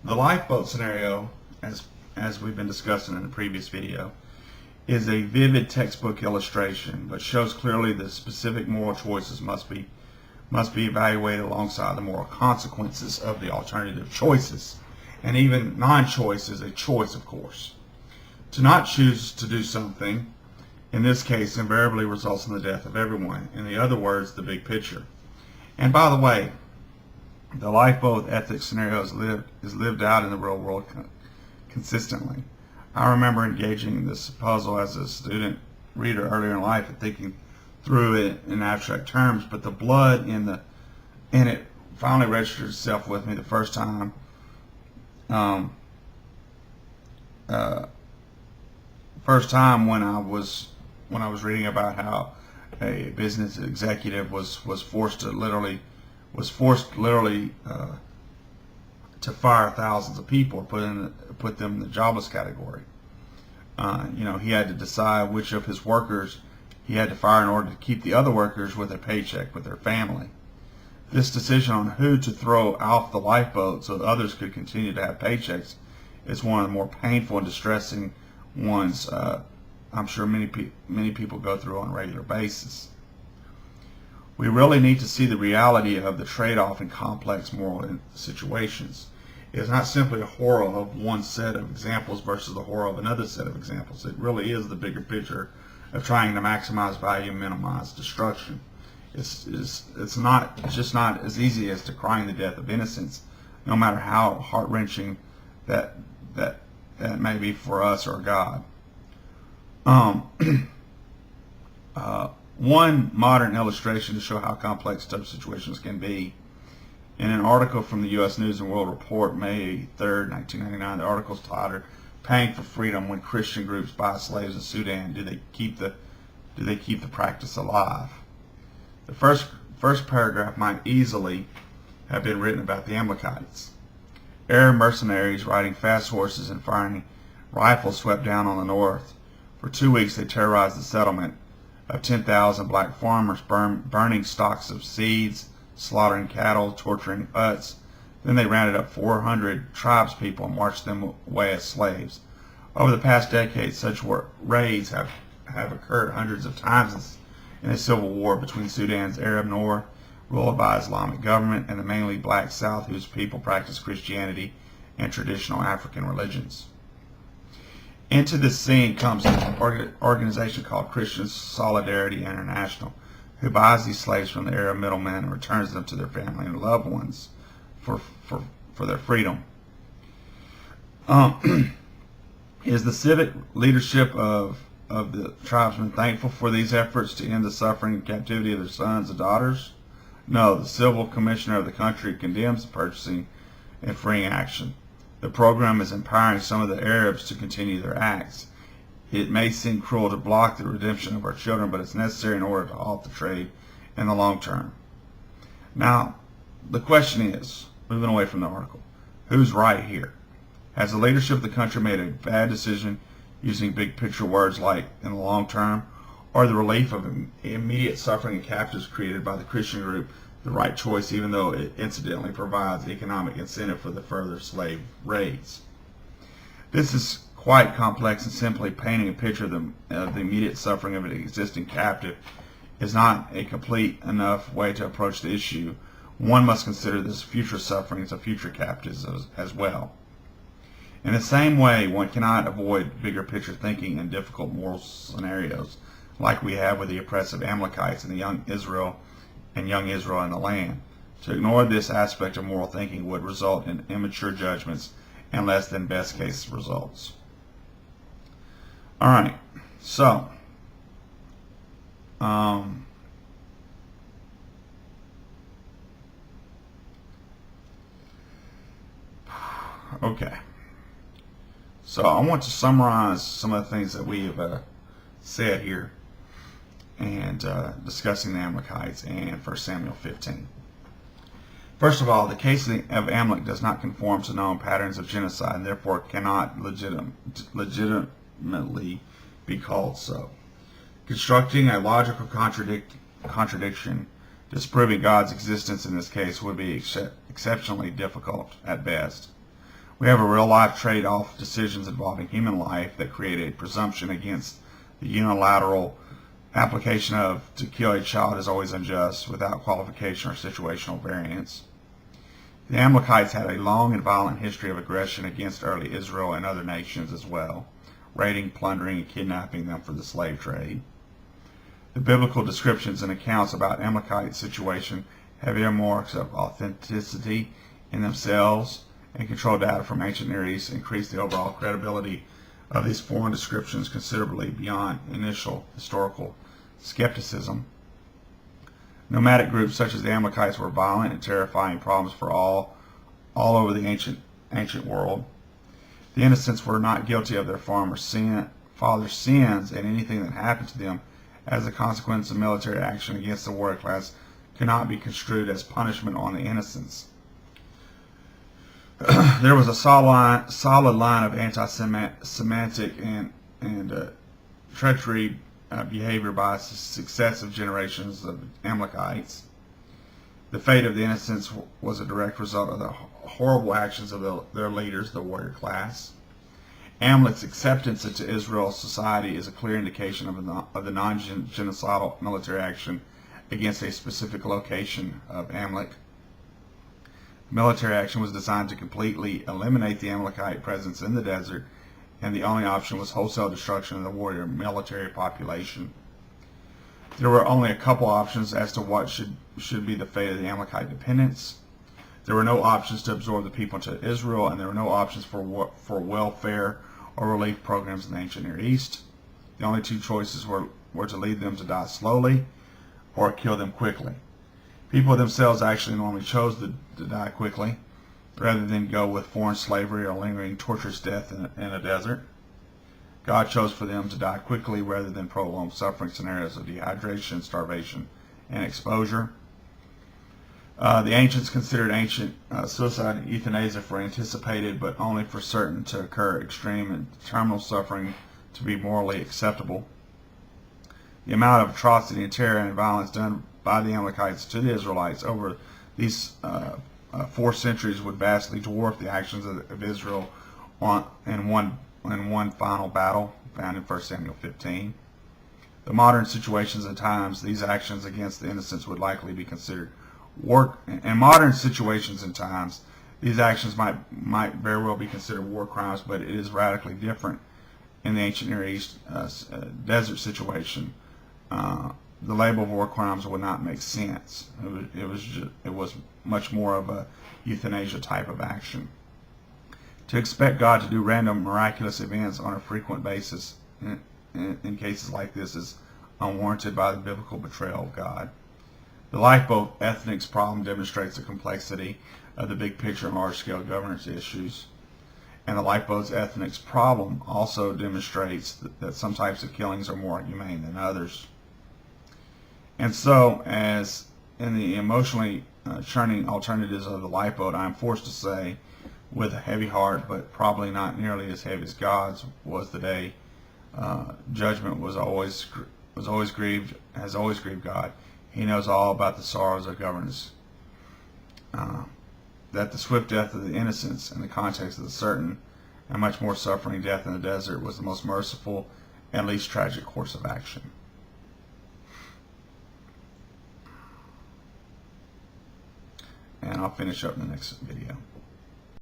The lifeboat scenario, as we've been discussing in the previous video, is a vivid textbook illustration, but shows clearly that specific moral choices must be evaluated alongside the moral consequences of the alternative choices. And even non-choice is a choice, of course. To not choose to do something, in this case, invariably results in the death of everyone. In the other words, the big picture. And by the way, the lifeboat ethics scenario is lived out in the real world consistently. I remember engaging in this puzzle as a student reader earlier in life and thinking through it in abstract terms, but the blood in it finally registered itself with me the first time. First time when I was reading about how a business executive was forced literally to fire thousands of people, put them in the jobless category. He had to decide which of his workers he had to fire in order to keep the other workers with a paycheck, with their family. This decision on who to throw off the lifeboat so that others could continue to have paychecks is one of the more painful and distressing ones I'm sure many people go through on a regular basis. We really need to see the reality of the trade-off in complex moral situations. It is not simply a horror of one set of examples versus the horror of another set of examples. It really is the bigger picture of trying to maximize value and minimize destruction. It's just not as easy as decrying the death of innocence, no matter how heart-wrenching that may be for us or God. One modern illustration to show how complex tough situations can be. In an article from the U.S. News and World Report, May 3rd, 1999, the article's titled, "Paying for Freedom When Christian Groups Buy Slaves in Sudan. Do they keep the practice alive?" The first paragraph might easily have been written about the Amalekites. Arab mercenaries riding fast horses and firing rifles swept down on the north. For 2 weeks they terrorized the settlement of 10,000 black farmers, burning stocks of seeds, slaughtering cattle, torturing huts. Then they rounded up 400 tribespeople and marched them away as slaves. Over the past decade, such raids have occurred hundreds of times in a civil war between Sudan's Arab north, ruled by Islamic government, and the mainly black south, whose people practice Christianity and traditional African religions. Into this scene comes an organization called Christian Solidarity International, who buys these slaves from the Arab middlemen and returns them to their family and loved ones for their freedom. Is the civic leadership of the tribesmen thankful for these efforts to end the suffering and captivity of their sons and daughters? No, the civil commissioner of the country condemns the purchasing and freeing action. The program is empowering some of the Arabs to continue their acts. It may seem cruel to block the redemption of our children, but it's necessary in order to halt the trade in the long term. Now, the question is, moving away from the article, who's right here? Has the leadership of the country made a bad decision using big picture words like in the long term, or the relief of immediate suffering and captives created by the Christian group the right choice, even though it incidentally provides economic incentive for the further slave raids? This is quite complex, and simply painting a picture of the immediate suffering of an existing captive is not a complete enough way to approach the issue. One must consider this future sufferings of future captives as well. In the same way, one cannot avoid bigger picture thinking in difficult moral scenarios, like we have with the oppressive Amalekites and young Israel in the land. To ignore this aspect of moral thinking would result in immature judgments and less than best case results. All right, so okay. So I want to summarize some of the things that we have said here and discussing the Amalekites and 1 Samuel 15. First of all, the case of Amalek does not conform to known patterns of genocide and therefore cannot legitimately be called so. Constructing a logical contradiction, disproving God's existence in this case would be exceptionally difficult at best. We have a real-life trade-off decisions involving human life that create a presumption against the unilateral application of to kill a child is always unjust without qualification or situational variance. The Amalekites had a long and violent history of aggression against early Israel and other nations as well, raiding, plundering, and kidnapping them for the slave trade. The biblical descriptions and accounts about Amalekite's situation have earmarks of authenticity in themselves, and control data from ancient Near East increase the overall credibility of these foreign descriptions considerably beyond initial historical skepticism. Nomadic groups such as the Amalekites were violent and terrifying problems for all over the ancient world. The innocents were not guilty of their father's sins, and anything that happened to them as a consequence of military action against the warrior class cannot be construed as punishment on the innocents. There was a solid line of anti-Semitic and treachery behavior by successive generations of Amalekites. The fate of the innocents was a direct result of the horrible actions of their leaders, the warrior class. Amalek's acceptance into Israel's society is a clear indication of the non-genocidal military action against a specific location of Amalek. Military action was designed to completely eliminate the Amalekite presence in the desert, and the only option was wholesale destruction of the warrior military population. There were only a couple options as to what should be the fate of the Amalekite dependents. There were no options to absorb the people into Israel, and there were no options for welfare or relief programs in the ancient Near East. The only two choices were to lead them to die slowly or kill them quickly. People themselves actually normally chose to die quickly, rather than go with foreign slavery or lingering torturous death in a desert. God chose for them to die quickly rather than prolonged suffering scenarios of dehydration, starvation, and exposure. The ancients considered suicide and euthanasia for anticipated, but only for certain to occur, extreme and terminal suffering to be morally acceptable. The amount of atrocity and terror and violence done by the Amalekites to the Israelites over these 4 centuries would vastly dwarf the actions of Israel in one final battle found in 1 Samuel 15. The modern situations and times, these actions against the innocents would likely be considered war. In modern situations and times, these actions might very well be considered war crimes, but it is radically different in the ancient Near East desert situation. The label of war crimes would not make sense. It was much more of a euthanasia type of action. To expect God to do random miraculous events on a frequent basis in cases like this is unwarranted by the biblical portrayal of God. The lifeboat ethnics problem demonstrates the complexity of the big picture and large-scale governance issues. And the lifeboat's ethnics problem also demonstrates that some types of killings are more humane than others. And so, as in the emotionally churning alternatives of the lifeboat, I am forced to say, with a heavy heart, but probably not nearly as heavy as God's was the day judgment has always grieved God. He knows all about the sorrows of governance. That the swift death of the innocents in the context of the certain and much more suffering death in the desert was the most merciful and least tragic course of action. And I'll finish up in the next video.